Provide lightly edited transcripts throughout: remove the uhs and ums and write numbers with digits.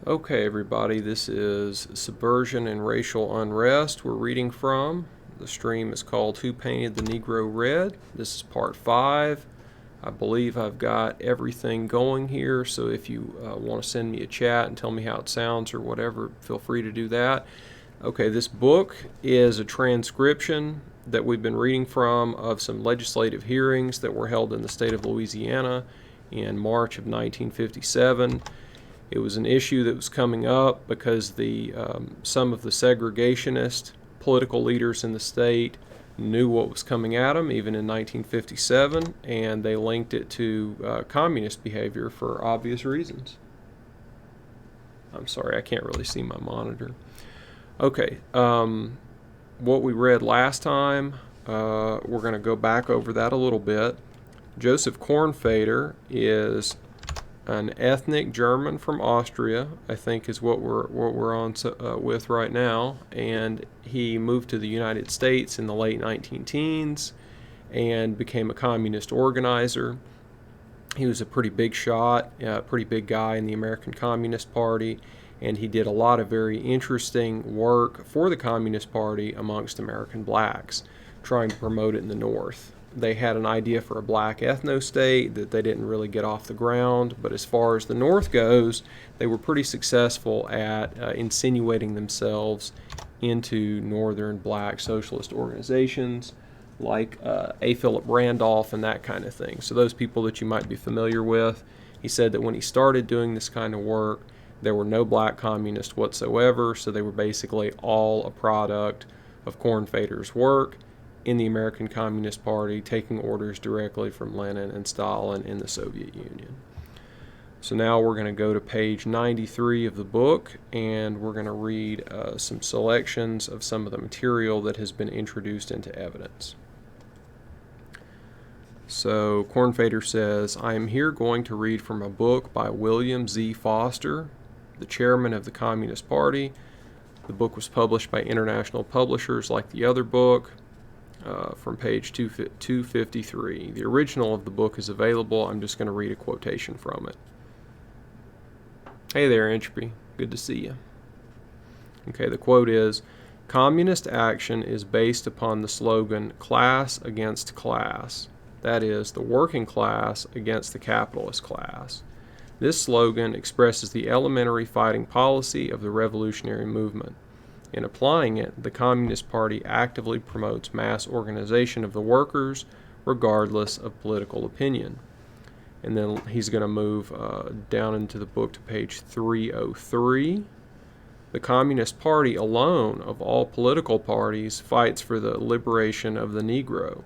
Okay, everybody, this is Subversion and Racial Unrest we're reading from. The stream is called Who Painted the Negro Red? This is part 5. I believe I've got everything going here, so if you want to send me a chat and tell me how it sounds or whatever, feel free to do that. Okay, this book is a transcription that we've been reading from of some legislative hearings that were held in the state of Louisiana in March of 1957. It was an issue that was coming up because some of the segregationist political leaders in the state knew what was coming at them, even in 1957, and they linked it to communist behavior for obvious reasons. I'm sorry, I can't really see my monitor. Okay, what we read last time, we're going to go back over that a little bit. Joseph Kornfeder is an ethnic German from Austria, I think, is what we're on with right now, and he moved to the United States in the late 19-teens and became a communist organizer. He was a pretty big shot, pretty big guy in the American Communist Party, and he did a lot of very interesting work for the Communist Party amongst American blacks, trying to promote it in the North. They had an idea for a black ethno-state that they didn't really get off the ground, but as far as the North goes, they were pretty successful at insinuating themselves into northern black socialist organizations like A. Philip Randolph and that kind of thing. So those people that you might be familiar with, he said that when he started doing this kind of work, there were no black communists whatsoever, so they were basically all a product of Kornfeder's work in the American Communist Party, taking orders directly from Lenin and Stalin in the Soviet Union. So now we're going to go to page 93 of the book, and we're going to read some selections of some of the material that has been introduced into evidence. So Kornfeder says, I am here going to read from a book by William Z. Foster, the chairman of the Communist Party. The book was published by international publishers like the other book. From page 253. The original of the book is available. I'm just going to read a quotation from it. Hey there, Entropy. Good to see you. Okay, the quote is, Communist action is based upon the slogan, class against class. That is, the working class against the capitalist class. This slogan expresses the elementary fighting policy of the revolutionary movement. In applying it, the Communist Party actively promotes mass organization of the workers, regardless of political opinion. And then he's going to move down into the book to page 303. The Communist Party alone, of all political parties, fights for the liberation of the Negro,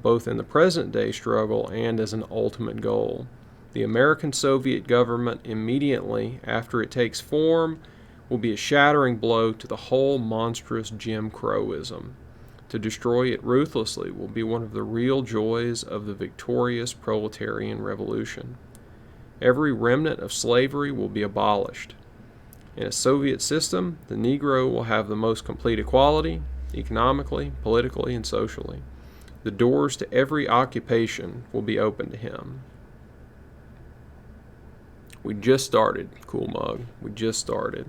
both in the present-day struggle and as an ultimate goal. The American Soviet government, immediately after it takes form, will be a shattering blow to the whole monstrous Jim Crowism. To destroy it ruthlessly will be one of the real joys of the victorious proletarian revolution. Every remnant of slavery will be abolished. In a Soviet system, the Negro will have the most complete equality, economically, politically, and socially. The doors to every occupation will be open to him. We just started, cool mug. We just started.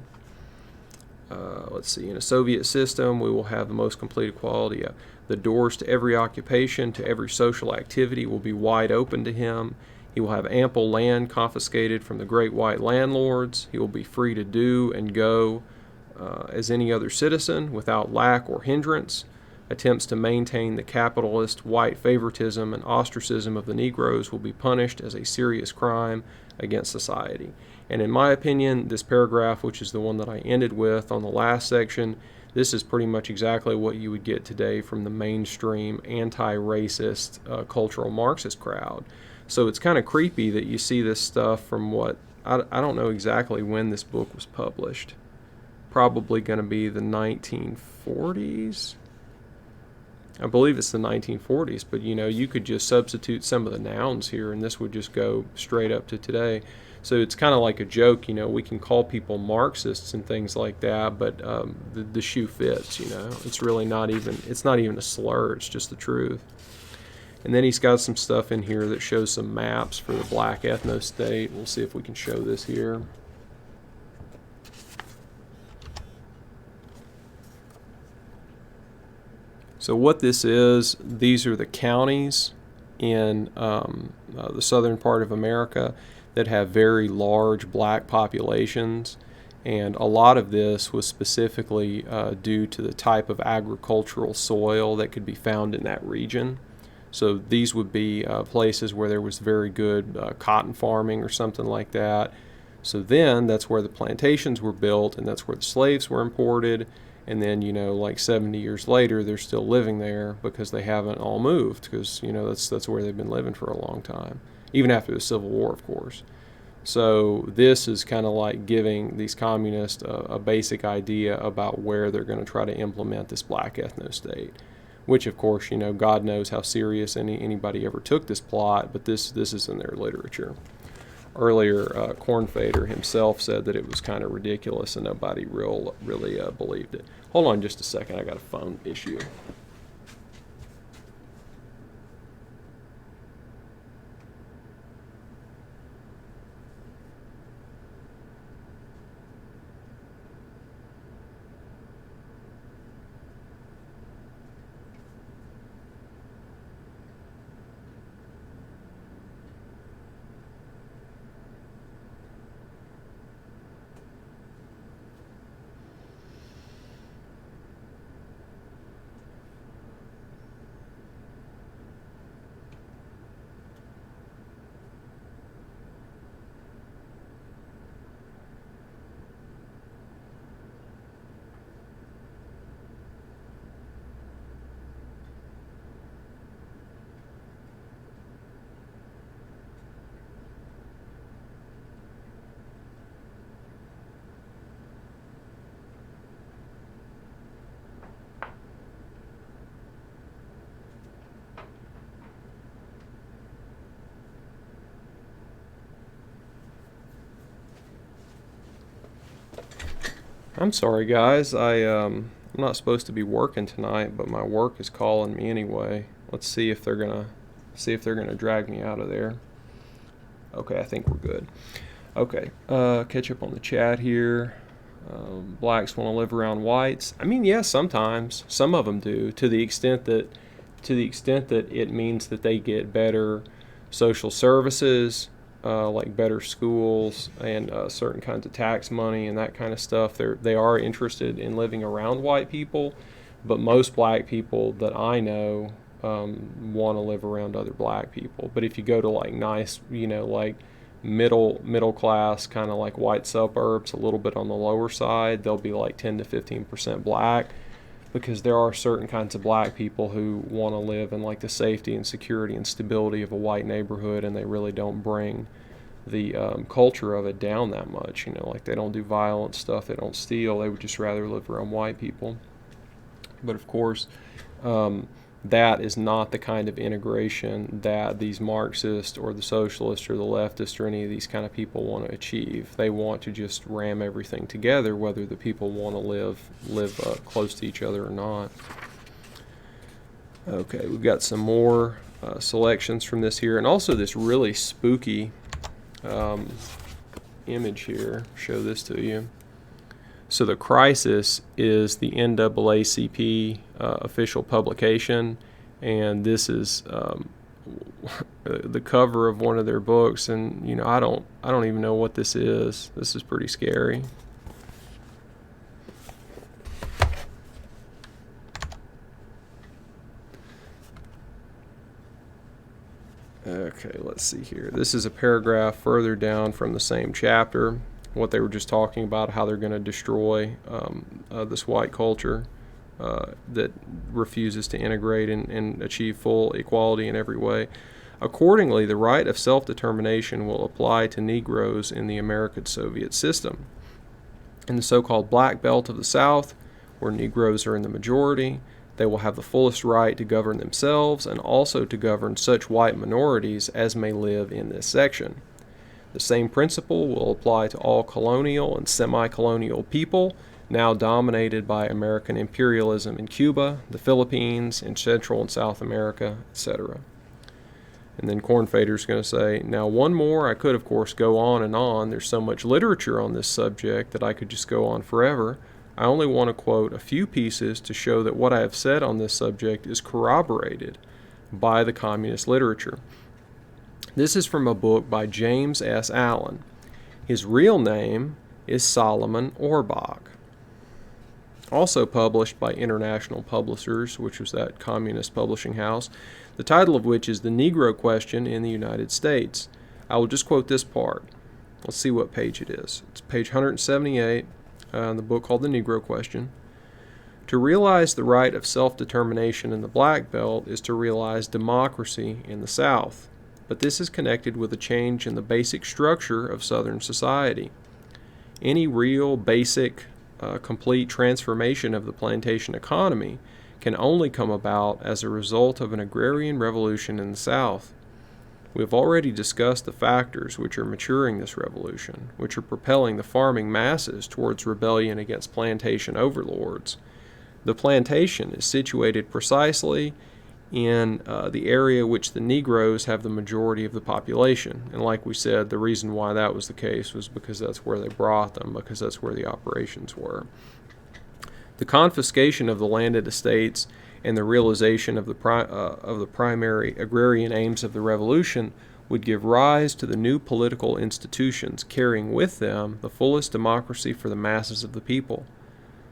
Let's see, in a Soviet system, we will have the most complete equality. The doors to every occupation, to every social activity will be wide open to him. He will have ample land confiscated from the great white landlords. He will be free to do and go as any other citizen without lack or hindrance. Attempts to maintain the capitalist white favoritism and ostracism of the Negroes will be punished as a serious crime against society. And in my opinion, this paragraph, which is the one that I ended with on the last section, this is pretty much exactly what you would get today from the mainstream anti-racist cultural Marxist crowd. So it's kind of creepy that you see this stuff from what, I don't know exactly when this book was published. Probably going to be the 1940s. I believe it's the 1940s, but you could just substitute some of the nouns here and this would just go straight up to today. So it's kind of like a joke, we can call people Marxists and things like that, but the shoe fits, It's really not even a slur, it's just the truth. And then he's got some stuff in here that shows some maps for the black ethno-state. We'll see if we can show this here. So what this is, these are the counties in the southern part of America that have very large black populations. And a lot of this was specifically due to the type of agricultural soil that could be found in that region. So these would be places where there was very good cotton farming or something like that. So then that's where the plantations were built, and that's where the slaves were imported. And then, like 70 years later, they're still living there because they haven't all moved, because, that's where they've been living for a long time, even after the Civil War, of course. So this is kind of like giving these communists a basic idea about where they're going to try to implement this black ethno-state, which, of course, God knows how serious anybody ever took this plot, but this is in their literature. Earlier, Kornfeder himself said that it was kind of ridiculous and nobody really believed it. Hold on just a second, I got a phone issue. I'm sorry, guys. I'm not supposed to be working tonight, but my work is calling me anyway. Let's see if they're gonna drag me out of there. Okay, I think we're good. Okay, catch up on the chat here. Blacks want to live around whites. I mean, yeah, sometimes. Some of them do, to the extent that it means that they get better social services, like better schools and certain kinds of tax money and that kind of stuff. They are interested in living around white people, but most black people that I know want to live around other black people. But if you go to like nice, like middle class, kind of like white suburbs, a little bit on the lower side, they'll be like 10 to 15% black, because there are certain kinds of black people who want to live in like the safety and security and stability of a white neighborhood, and they really don't bring the culture of it down that much. Like they don't do violent stuff, they don't steal, they would just rather live around white people. But of course, that is not the kind of integration that these Marxists or the socialists or the leftists or any of these kind of people want to achieve. They want to just ram everything together, whether the people want to live close to each other or not. Okay, we've got some more selections from this here, and also this really spooky image here. Show this to you. So the Crisis is the NAACP official publication, and this is the cover of one of their books. And I don't even know what this is. This is pretty scary. Okay, let's see here. This is a paragraph further down from the same chapter, what they were just talking about, how they're going to destroy this white culture that refuses to integrate and achieve full equality in every way. Accordingly, the right of self-determination will apply to Negroes in the American Soviet system. In the so-called Black Belt of the South, where Negroes are in the majority, they will have the fullest right to govern themselves and also to govern such white minorities as may live in this section. The same principle will apply to all colonial and semi-colonial people now dominated by American imperialism in Cuba, the Philippines, in Central and South America, etc. And then Kornfeder's going to say, now one more, I could of course go on and on. There's so much literature on this subject that I could just go on forever. I only want to quote a few pieces to show that what I have said on this subject is corroborated by the communist literature. This is from a book by James S. Allen. His real name is Solomon Orbach. Also published by International Publishers, which was that communist publishing house, the title of which is The Negro Question in the United States. I will just quote this part. Let's see what page it is. It's page 178 in the book called The Negro Question. To realize the right of self-determination in the Black Belt is to realize democracy in the South. But this is connected with a change in the basic structure of Southern society. Any real, basic, complete transformation of the plantation economy can only come about as a result of an agrarian revolution in the South. We have already discussed the factors which are maturing this revolution, which are propelling the farming masses towards rebellion against plantation overlords. The plantation is situated precisely in the area which the Negroes have the majority of the population. And like we said, the reason why that was the case was because that's where they brought them, because that's where the operations were. The confiscation of the landed estates and the realization of the primary agrarian aims of the revolution would give rise to the new political institutions, carrying with them the fullest democracy for the masses of the people.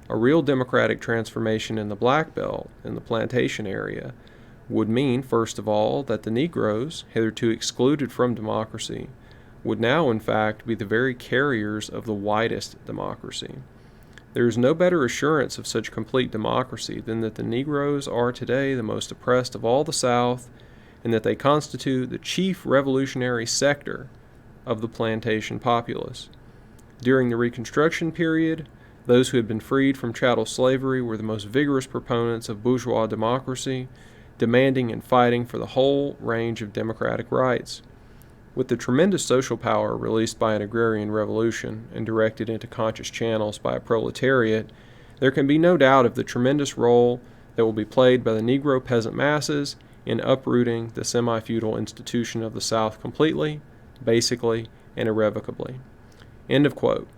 A real democratic transformation in the Black Belt, in the plantation area, would mean, first of all, that the Negroes, hitherto excluded from democracy, would now in fact be the very carriers of the widest democracy. There is no better assurance of such complete democracy than that the Negroes are today the most oppressed of all the South, and that they constitute the chief revolutionary sector of the plantation populace. During the Reconstruction period, those who had been freed from chattel slavery were the most vigorous proponents of bourgeois democracy, demanding and fighting for the whole range of democratic rights. With the tremendous social power released by an agrarian revolution and directed into conscious channels by a proletariat, there can be no doubt of the tremendous role that will be played by the Negro peasant masses in uprooting the semi-feudal institution of the South completely, basically, and irrevocably. End of quote.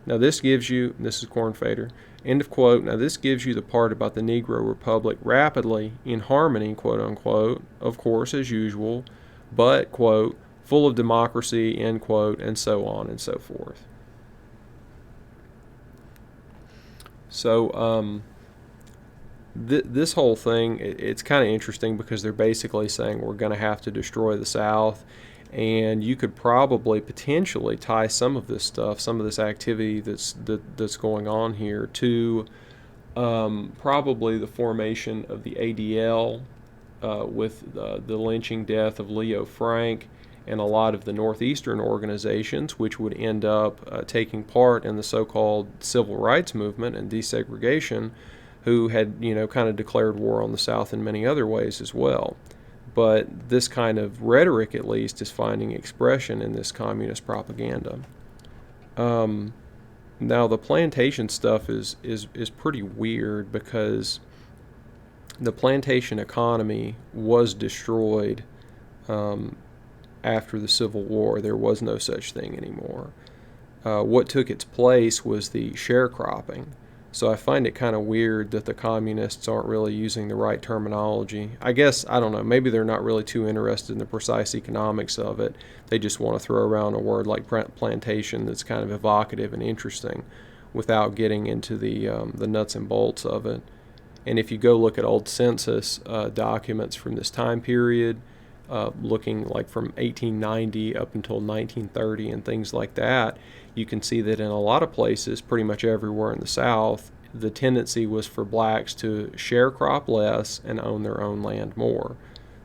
Now this gives you, this is Kornfeder, end of quote. Now this gives you the part about the Negro Republic rapidly, in harmony, quote unquote, of course, as usual, but, quote, full of democracy, end quote, and so on and so forth. So this whole thing, it's kind of interesting because they're basically saying we're going to have to destroy the South, and you could probably potentially tie some of this stuff, some of this activity that's going on here to probably the formation of the ADL with the lynching death of Leo Frank and a lot of the Northeastern organizations, which would end up taking part in the so-called civil rights movement and desegregation, who had, kind of declared war on the South in many other ways as well. But this kind of rhetoric, at least, is finding expression in this communist propaganda. Now, the plantation stuff is pretty weird because the plantation economy was destroyed after the Civil War. There was no such thing anymore. What took its place was the sharecropping. So I find it kind of weird that the communists aren't really using the right terminology. I guess, I don't know, maybe they're not really too interested in the precise economics of it. They just want to throw around a word like plantation that's kind of evocative and interesting without getting into the nuts and bolts of it. And if you go look at old census documents from this time period, looking like from 1890 up until 1930 and things like that, you can see that in a lot of places, pretty much everywhere in the South, the tendency was for blacks to sharecrop less and own their own land more.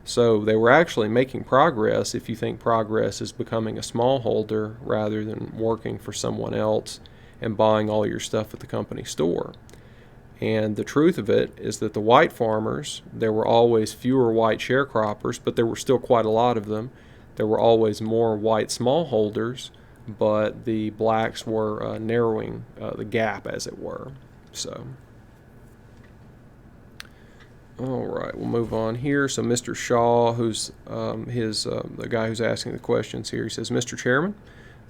So they were actually making progress if you think progress is becoming a smallholder rather than working for someone else and buying all your stuff at the company store. And the truth of it is that the white farmers, there were always fewer white sharecroppers, but there were still quite a lot of them. There were always more white smallholders, but the blacks were narrowing the gap, as it were. So, all right, we'll move on here. So Mr. Shaw, who's the guy who's asking the questions here, he says, Mr. Chairman,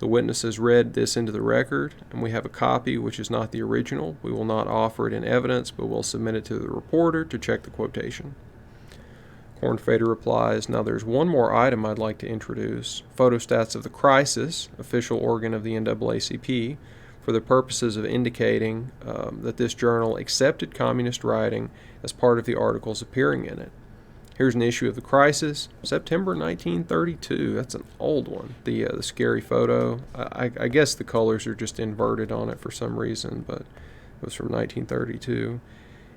The witness has read this into the record, and we have a copy which is not the original. We will not offer it in evidence, but will submit it to the reporter to check the quotation. Kornfeder replies, now there's one more item I'd like to introduce. Photostats of the Crisis, official organ of the NAACP, for the purposes of indicating that this journal accepted communist writing as part of the articles appearing in it. Here's an issue of the Crisis, September 1932. That's an old one. The scary photo. I guess the colors are just inverted on it for some reason, but it was from 1932,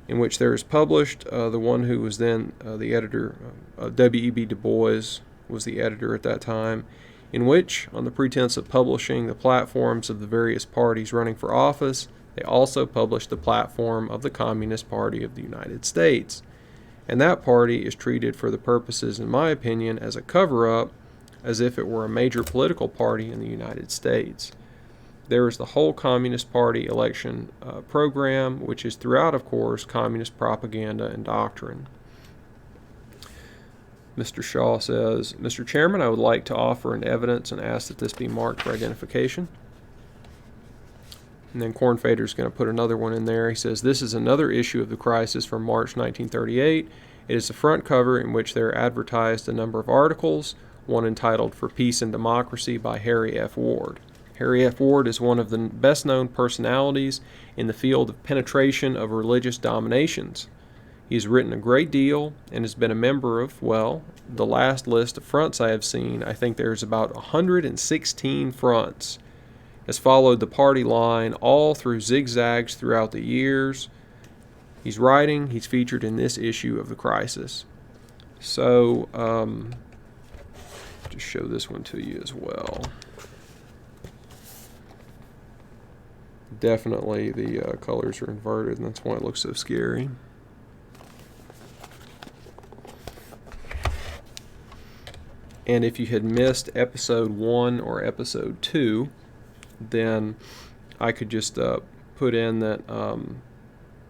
in which there is published the one who was then the editor, W.E.B. Du Bois was the editor at that time, in which, on the pretense of publishing the platforms of the various parties running for office, they also published the platform of the Communist Party of the United States. And that party is treated for the purposes, in my opinion, as a cover-up, as if it were a major political party in the United States. There is the whole Communist Party election program, which is throughout, of course, communist propaganda and doctrine. Mr. Shaw says, Mr. Chairman, I would like to offer an evidence and ask that this be marked for identification. And then Kornfeder is going to put another one in there. He says, this is another issue of the Crisis from March 1938. It is the front cover in which there are advertised a number of articles, one entitled For Peace and Democracy by Harry F. Ward. Harry F. Ward is one of the best-known personalities in the field of penetration of religious dominations. He has written a great deal and has been a member of, well, the last list of fronts I have seen, I think there's about 116 fronts, has followed the party line all through zigzags throughout the years. He's writing, he's featured in this issue of the Crisis. So, just show this one to you as well. Definitely the colors are inverted, and that's why it looks so scary. And if you had missed episode 1 or episode 2, then I could just put in that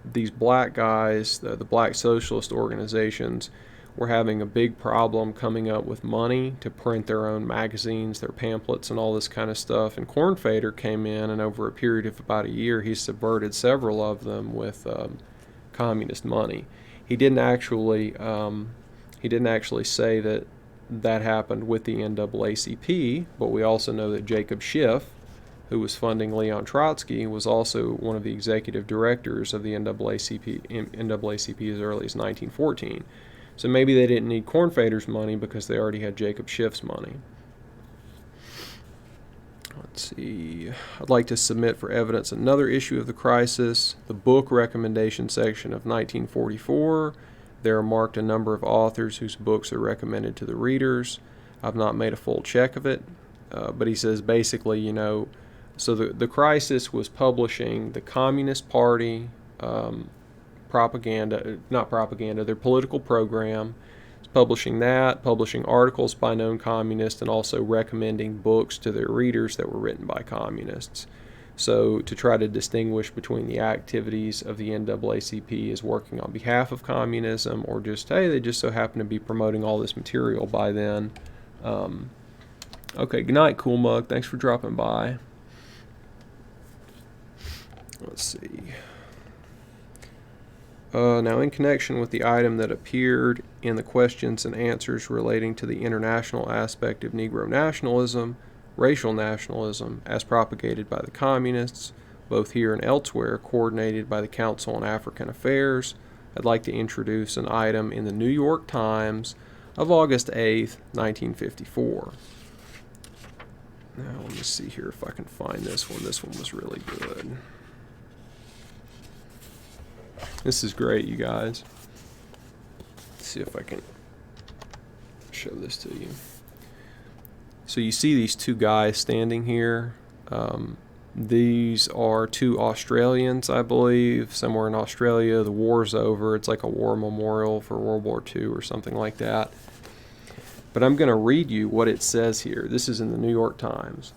these black guys, the black socialist organizations, were having a big problem coming up with money to print their own magazines, their pamphlets, and all this kind of stuff. And Kornfeder came in, and over a period of about a year, he subverted several of them with communist money. He didn't actually say that happened with the NAACP, but we also know that Jacob Schiff, who was funding Leon Trotsky, was also one of the executive directors of the NAACP as early as 1914. So maybe they didn't need Kornfeder's money because they already had Jacob Schiff's money. Let's see. I'd like to submit for evidence another issue of the Crisis, the book recommendation section of 1944. There are marked a number of authors whose books are recommended to the readers. I've not made a full check of it, but he says basically, you know, so the Crisis was publishing the Communist Party their political program. It's publishing that, publishing articles by known communists, and also recommending books to their readers that were written by communists. So to try to distinguish between the activities of the NAACP as working on behalf of communism, or just, hey, they just so happen to be promoting all this material by then. Okay, good night, Cool Mug. Thanks for dropping by. Let's see. Now, in connection with the item that appeared in the questions and answers relating to the international aspect of Negro nationalism, racial nationalism, as propagated by the communists, both here and elsewhere, coordinated by the Council on African Affairs, I'd like to introduce an item in the New York Times of August 8th, 1954. Now, let me see here if I can find this one. This one was really good. This is great, you guys. Let's see if I can show this to you. So you see these two guys standing here. These are two Australians, I believe, somewhere in Australia. The war's over. It's like a war memorial for World War II or something like that. But I'm going to read you what it says here. This is in the New York Times.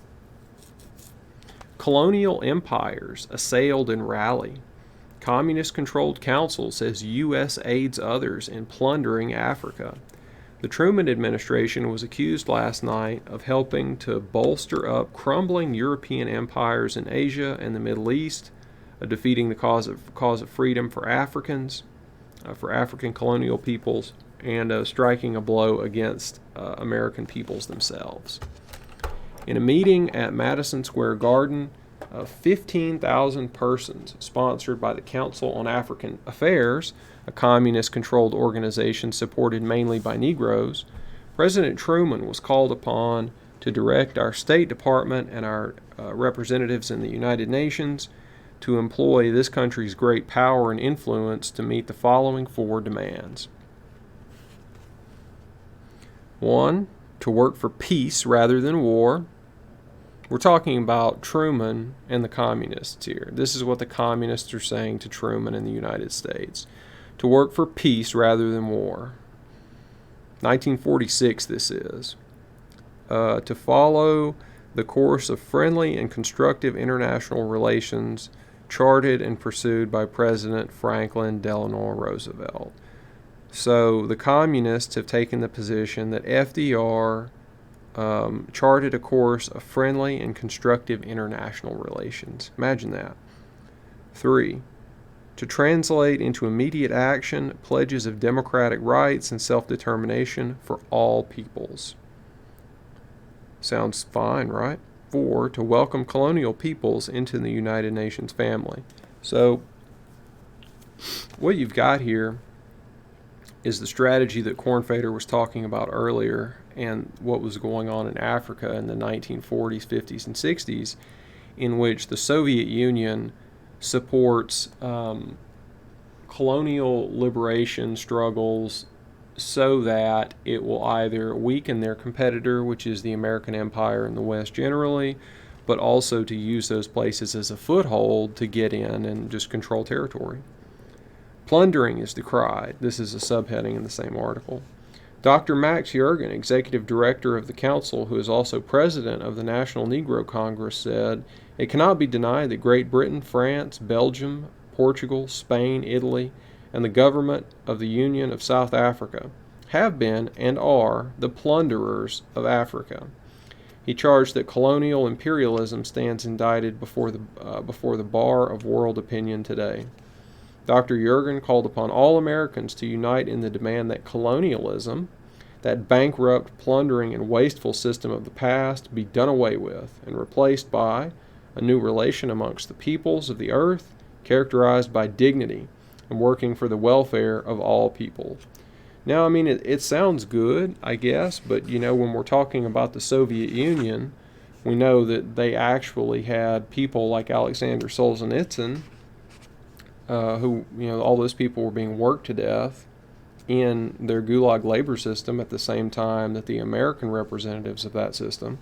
Colonial empires assailed and rally. Communist-controlled council says U.S. aids others in plundering Africa. The Truman administration was accused last night of helping to bolster up crumbling European empires in Asia and the Middle East, defeating the cause of freedom for Africans, for African colonial peoples, and striking a blow against American peoples themselves. In a meeting at Madison Square Garden, 15,000 persons, sponsored by the Council on African Affairs, a communist-controlled organization supported mainly by Negroes, President Truman was called upon to direct our State Department and our representatives in the United Nations to employ this country's great power and influence to meet the following 4 demands. 1, to work for peace rather than war. We're talking about Truman and the communists here. This is what the communists are saying to Truman in the United States. To work for peace rather than war. 1946 this is. To follow the course of friendly and constructive international relations charted and pursued by President Franklin Delano Roosevelt. So the communists have taken the position that FDR charted a course of friendly and constructive international relations. Imagine that. 3, to translate into immediate action pledges of democratic rights and self-determination for all peoples. Sounds fine, right? 4, to welcome colonial peoples into the United Nations family. So what you've got here is the strategy that Kornfeder was talking about earlier and what was going on in Africa in the 1940s, 50s, and 60s, in which the Soviet Union supports colonial liberation struggles so that it will either weaken their competitor, which is the American empire in the West generally, but also to use those places as a foothold to get in and just control territory. Plundering is decried. This is a subheading in the same article. Dr. Max Yergin, executive director of the council, who is also president of the National Negro Congress, said, "It cannot be denied that Great Britain, France, Belgium, Portugal, Spain, Italy, and the government of the Union of South Africa have been and are the plunderers of Africa." He charged that colonial imperialism stands indicted before the bar of world opinion today. Dr. Yergin called upon all Americans to unite in the demand that colonialism, that bankrupt, plundering, and wasteful system of the past, be done away with and replaced by a new relation amongst the peoples of the earth, characterized by dignity and working for the welfare of all people. Now, I mean, it sounds good, I guess, but, you know, when we're talking about the Soviet Union, we know that they actually had people like Alexander Solzhenitsyn, who, you know, all those people were being worked to death in their gulag labor system at the same time that the American representatives of that system,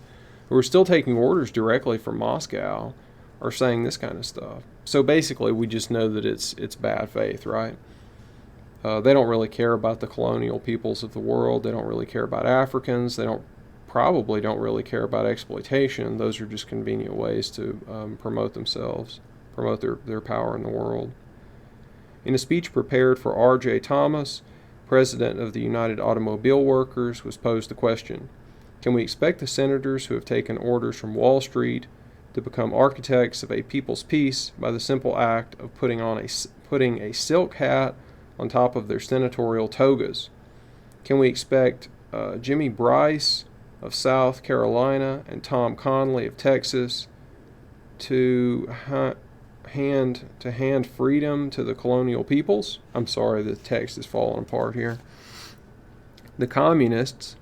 who are still taking orders directly from Moscow, are saying this kind of stuff. So basically, we just know that it's bad faith, right? They don't really care about the colonial peoples of the world. They don't really care about Africans. They probably don't really care about exploitation. Those are just convenient ways to promote themselves, promote their power in the world. In a speech prepared for R.J. Thomas, president of the United Automobile Workers, was posed the question, can we expect the senators who have taken orders from Wall Street to become architects of a people's peace by the simple act of putting a silk hat on top of their senatorial togas? Can we expect Jimmy Bryce of South Carolina and Tom Conley of Texas to hand freedom to the colonial peoples? I'm sorry, the text is falling apart here. The communists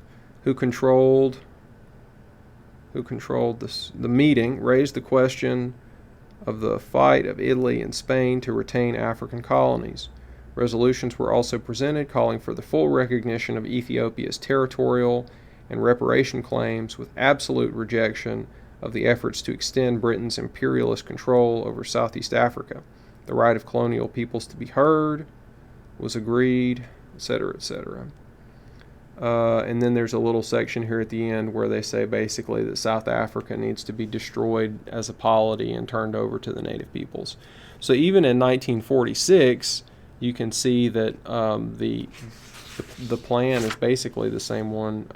who controlled the meeting raised the question of the fight of Italy and Spain to retain African colonies. Resolutions were also presented calling for the full recognition of Ethiopia's territorial and reparation claims, with absolute rejection of the efforts to extend Britain's imperialist control over Southeast Africa. The right of colonial peoples to be heard was agreed, etc., etc. And then there's a little section here at the end where they say basically that South Africa needs to be destroyed as a polity and turned over to the native peoples. So even in 1946, you can see that the the plan is basically the same one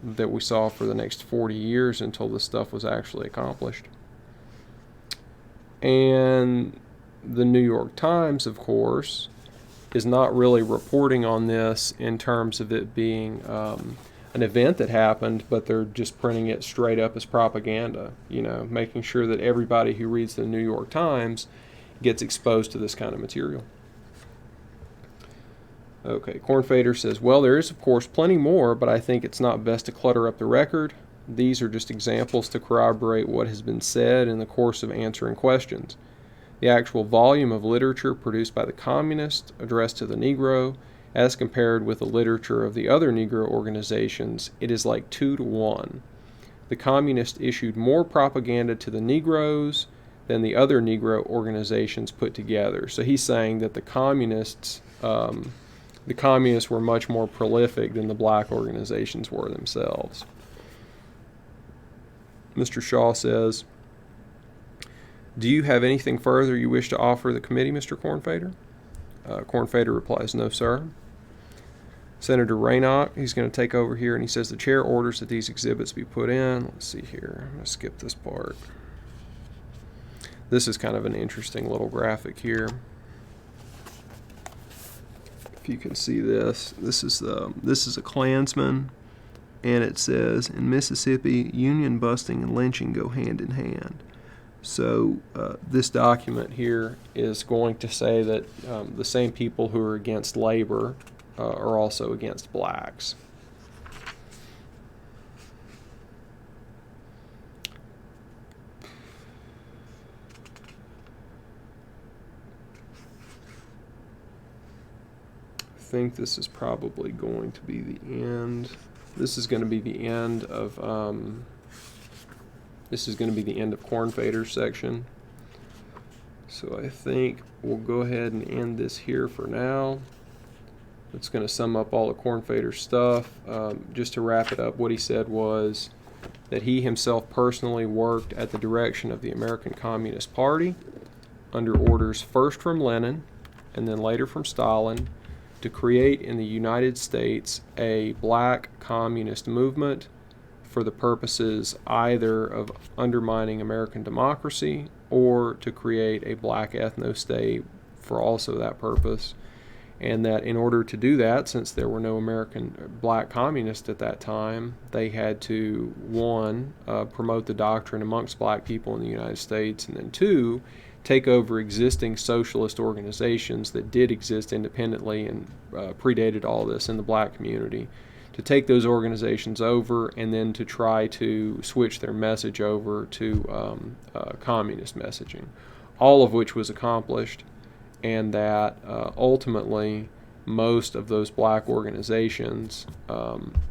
that we saw for the next 40 years until this stuff was actually accomplished. And the New York Times, of course, is not really reporting on this in terms of it being an event that happened, but they're just printing it straight up as propaganda, making sure that everybody who reads the New York Times gets exposed to this kind of material. Okay, Kornfeder says, well, there is, of course, plenty more, but I think it's not best to clutter up the record. These are just examples to corroborate what has been said in the course of answering questions. The actual volume of literature produced by the communists addressed to the Negro, as compared with the literature of the other Negro organizations, it is like 2 to 1. The communists issued more propaganda to the Negroes than the other Negro organizations put together. So he's saying that the communists were much more prolific than the black organizations were themselves. Mr. Shaw says, do you have anything further you wish to offer the committee, Mr. Kornfeder? Kornfeder replies, no, sir. Senator Rainach, he's going to take over here, and he says the chair orders that these exhibits be put in. Let's see here. I'm going to skip this part. This is kind of an interesting little graphic here. If you can see this, this is a Klansman, and it says, in Mississippi, union busting and lynching go hand in hand. So this document here is going to say that the same people who are against labor are also against blacks. I think this is probably going to be the end. This is going to be the end of Kornfeder's section. So I think we'll go ahead and end this here for now. It's going to sum up all of Kornfeder's stuff. Just to wrap it up, what he said was that he himself personally worked at the direction of the American Communist Party under orders first from Lenin and then later from Stalin to create in the United States a black communist movement for the purposes either of undermining American democracy or to create a black ethno-state for also that purpose. And that in order to do that, since there were no American black communists at that time, they had to, one, promote the doctrine amongst black people in the United States, and then two, take over existing socialist organizations that did exist independently and predated all this in the black community, to take those organizations over and then to try to switch their message over to communist messaging, all of which was accomplished. And that ultimately most of those black organizations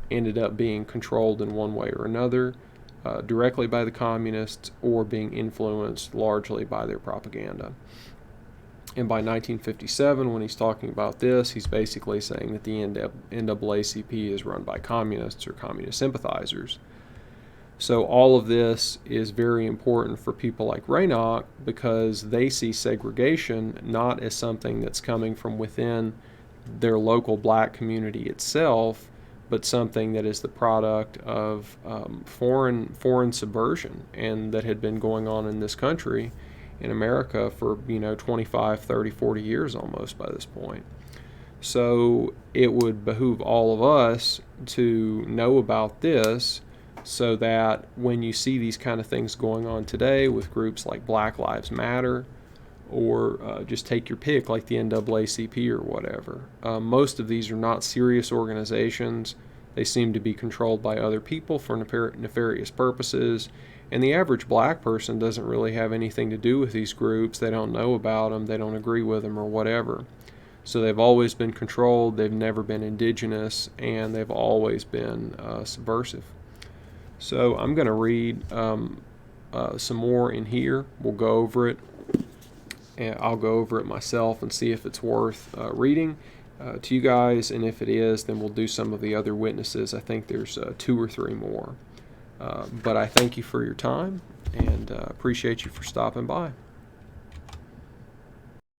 ended up being controlled in one way or another, directly by the communists or being influenced largely by their propaganda. And by 1957, when he's talking about this, he's basically saying that the NAACP is run by communists or communist sympathizers. So all of this is very important for people like Rainach because they see segregation not as something that's coming from within their local black community itself, but something that is the product of foreign subversion, and that had been going on in this country, in America, for 25, 30, 40 years almost by this point. So it would behoove all of us to know about this, so that when you see these kind of things going on today with groups like Black Lives Matter, or just take your pick like the NAACP or whatever, most of these are not serious organizations. They seem to be controlled by other people for nefarious purposes, and the average black person doesn't really have anything to do with these groups. They don't know about them, they don't agree with them or whatever. So they've always been controlled, they've never been indigenous, and they've always been subversive. So I'm going to read some more in here. We'll go over it, and I'll go over it myself and see if it's worth reading to you guys, and if it is, then we'll do some of the other witnesses. I think there's 2 or 3 more. But I thank you for your time, and appreciate you for stopping by.